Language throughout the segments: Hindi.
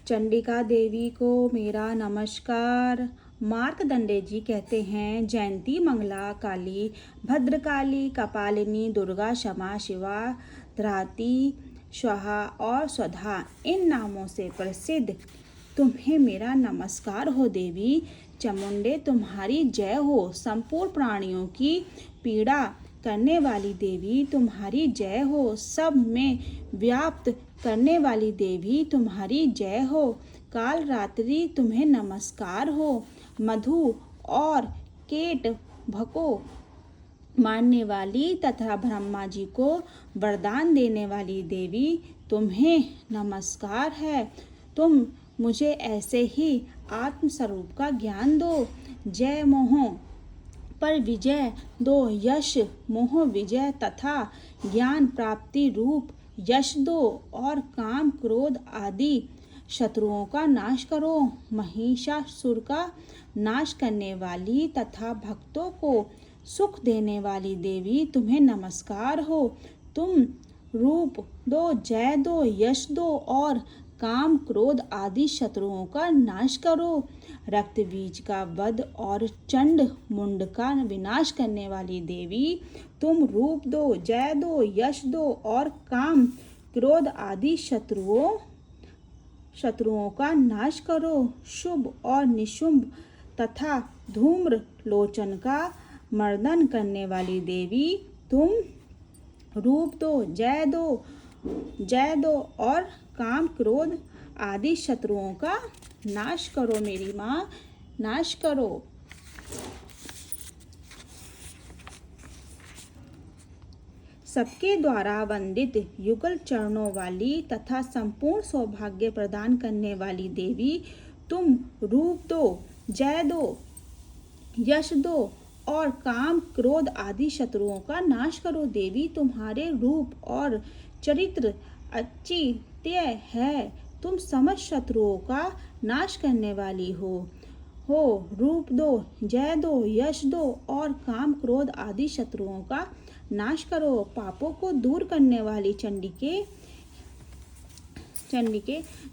चंडिका देवी को मेरा नमस्कार। मार्कंडेय जी कहते हैं, जयंती मंगला काली, भद्रकाली, कपालिनी, दुर्गा, क्षमा, शिवा, धराती, स्वाहा और स्वधा इन नामों से प्रसिद्ध तुम्हें मेरा नमस्कार हो देवी। चामुंडे तुम्हारी जय हो। संपूर्ण प्राणियों की पीड़ा करने वाली देवी तुम्हारी जय हो। सब में व्याप्त करने वाली देवी तुम्हारी जय हो। काल रात्रि तुम्हें नमस्कार हो। मधु और केट भको मारने वाली तथा ब्रह्मा जी को वरदान देने वाली देवी तुम्हें नमस्कार है। तुम मुझे ऐसे ही आत्म स्वरूप का ज्ञान दो। जय मोह पर विजय दो, यश मोह विजय तथा ज्ञान प्राप्ति रूप यश दो और काम क्रोध आदि शत्रुओं का नाश करो। महिषासुर का नाश करने वाली तथा भक्तों को सुख देने वाली देवी तुम्हें नमस्कार हो। तुम रूप दो, जय दो, यश दो और काम क्रोध आदि शत्रुओं का नाश करो। रक्त बीज का वध और चंड मुंड का विनाश करने वाली देवी तुम रूप दो, जय दो, यश दो और काम क्रोध आदि शत्रुओं का नाश करो। शुभ और निशुंभ तथा धूम्र लोचन का मर्दन करने वाली देवी तुम रूप दो, जय दो और काम क्रोध आदि शत्रुओं का नाश करो मेरी माँ, नाश करो। सबके द्वारा वंदित युगल चरणों वाली तथा संपूर्ण सौभाग्य प्रदान करने वाली देवी तुम रूप दो, जय दो, यश दो और काम क्रोध आदि शत्रुओं का नाश करो। देवी तुम्हारे रूप और चरित्र अचिंत्य है। तुम समस्त शत्रुओं का नाश करने वाली हो। रूप दो, जय दो, यश दो और काम क्रोध आदि शत्रुओं का नाश करो। पापों को दूर करने वाली चंडिके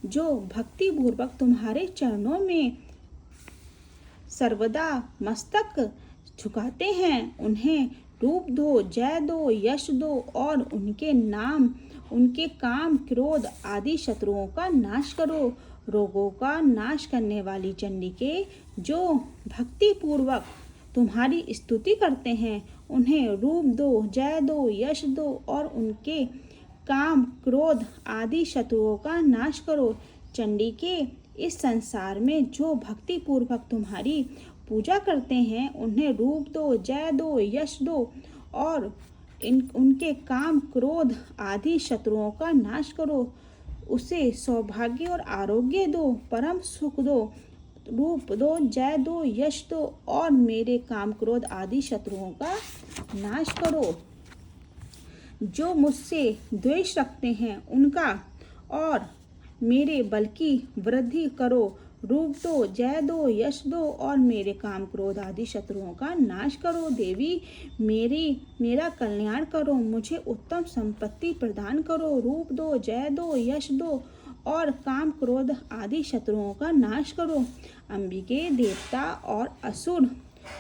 जो भक्ति पूर्वक तुम्हारे चरणों में सर्वदा मस्तक झुकाते हैं, उन्हें रूप दो, जय दो, यश दो और उनके काम क्रोध आदि शत्रुओं का नाश करो। रोगों का नाश करने वाली चंडिके जो भक्ति पूर्वक तुम्हारी स्तुति करते हैं, उन्हें रूप दो, जय दो, यश दो और उनके काम क्रोध आदि शत्रुओं का नाश करो। चंडिके इस संसार में जो भक्ति पूर्वक तुम्हारी पूजा करते हैं, उन्हें रूप दो, जय दो, यश दो और उनके काम क्रोध आदि शत्रुओं का नाश करो। उसे सौभाग्य और आरोग्य दो, परम सुख दो। रूप दो, जय दो, यश दो और मेरे काम क्रोध आदि शत्रुओं का नाश करो। जो मुझसे द्वेष रखते हैं उनका और मेरे बल की वृद्धि करो। रूप दो, जय दो, यश दो और मेरे काम क्रोध आदि शत्रुओं का नाश करो। देवी मेरा कल्याण करो, मुझे उत्तम संपत्ति प्रदान करो। रूप दो, जय दो, यश दो और काम क्रोध आदि शत्रुओं का नाश करो। अंबिके देवता और असुर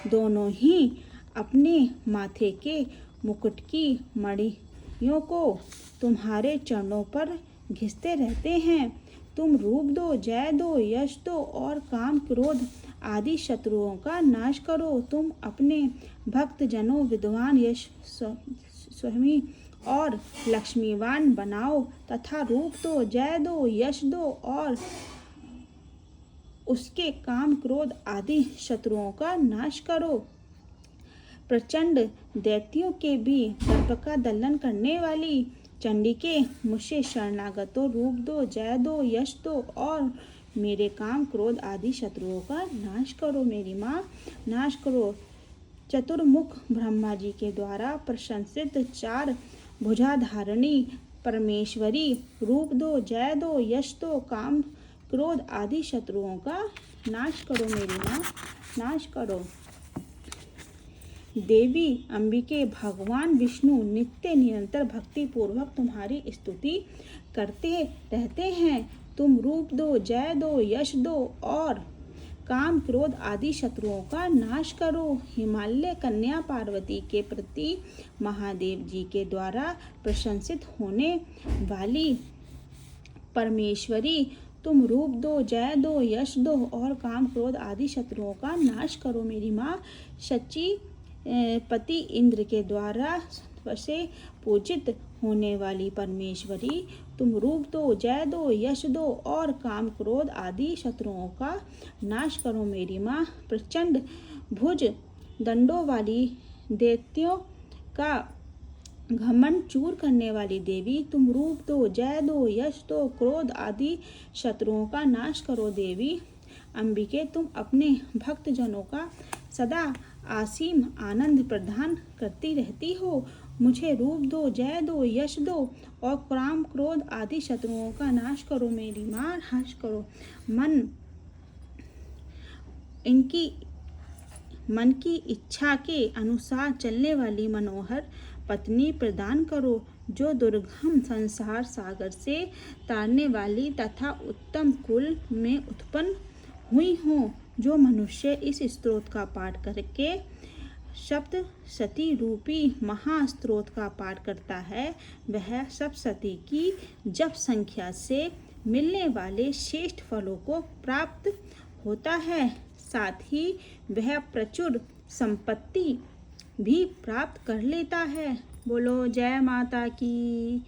दोनों ही अपने माथे के मुकुट की मणियों को तुम्हारे चरणों पर घिसते रहते हैं। तुम रूप दो, जय दो, यश दो और काम क्रोध आदि शत्रुओं का नाश करो। तुम अपने भक्त जनों विद्वान, यश स्वामी और लक्ष्मीवान बनाओ तथा रूप दो, जय दो, यश दो और उसके काम क्रोध आदि शत्रुओं का नाश करो। प्रचंड दैत्यों के भी दर्प का दलन करने वाली चंडिके मुझसे शरणागतों रूप दो, जय दो, यश दो और मेरे काम क्रोध आदि शत्रुओं का नाश करो मेरी माँ, नाश करो। चतुर्मुख ब्रह्मा जी के द्वारा प्रशंसित 4 भुजाधारिणी परमेश्वरी रूप दो, जय दो, यश दो, काम क्रोध आदि शत्रुओं का नाश करो मेरी माँ, नाश करो। देवी अंबिके भगवान विष्णु नित्य निरंतर भक्ति पूर्वक तुम्हारी स्तुति करते रहते हैं। तुम रूप दो, जय दो, यश दो और काम क्रोध आदि शत्रुओं का नाश करो। हिमालय कन्या पार्वती के प्रति महादेव जी के द्वारा प्रशंसित होने वाली परमेश्वरी, तुम रूप दो, जय दो, यश दो और काम क्रोध आदि शत्रुओं का नाश करो। मेरी माँ शची पति इंद्र के द्वारा से पूजित होने वाली परमेश्वरी, तुम रूप दो, जय दो, यश दो और काम क्रोध आदि शत्रुओं का नाश करो। मेरी माँ प्रचंड भुज दंडों वाली, दैत्यों का घमंड चूर करने वाली देवी, तुम रूप दो, जय दो, यश दो, क्रोध आदि शत्रुओं का नाश करो। देवी अंबिके, तुम अपने भक्त जनों का सदा असीम आनंद प्रदान करती रहती हो। मुझे रूप दो, जय दो, यश दो और काम क्रोध आदि शत्रुओं का नाश करो। मेरी माँ नाश करो। मन की इच्छा के अनुसार चलने वाली मनोहर पत्नी प्रदान करो, जो दुर्गम संसार सागर से तारने वाली तथा उत्तम कुल में उत्पन्न हुई हो। जो मनुष्य इस स्तोत्र का पाठ करके सप्तशती रूपी महास्तोत्र का पाठ करता है, वह सप्तशती की जप संख्या से मिलने वाले श्रेष्ठ फलों को प्राप्त होता है। साथ ही वह प्रचुर संपत्ति भी प्राप्त कर लेता है। बोलो जय माता की।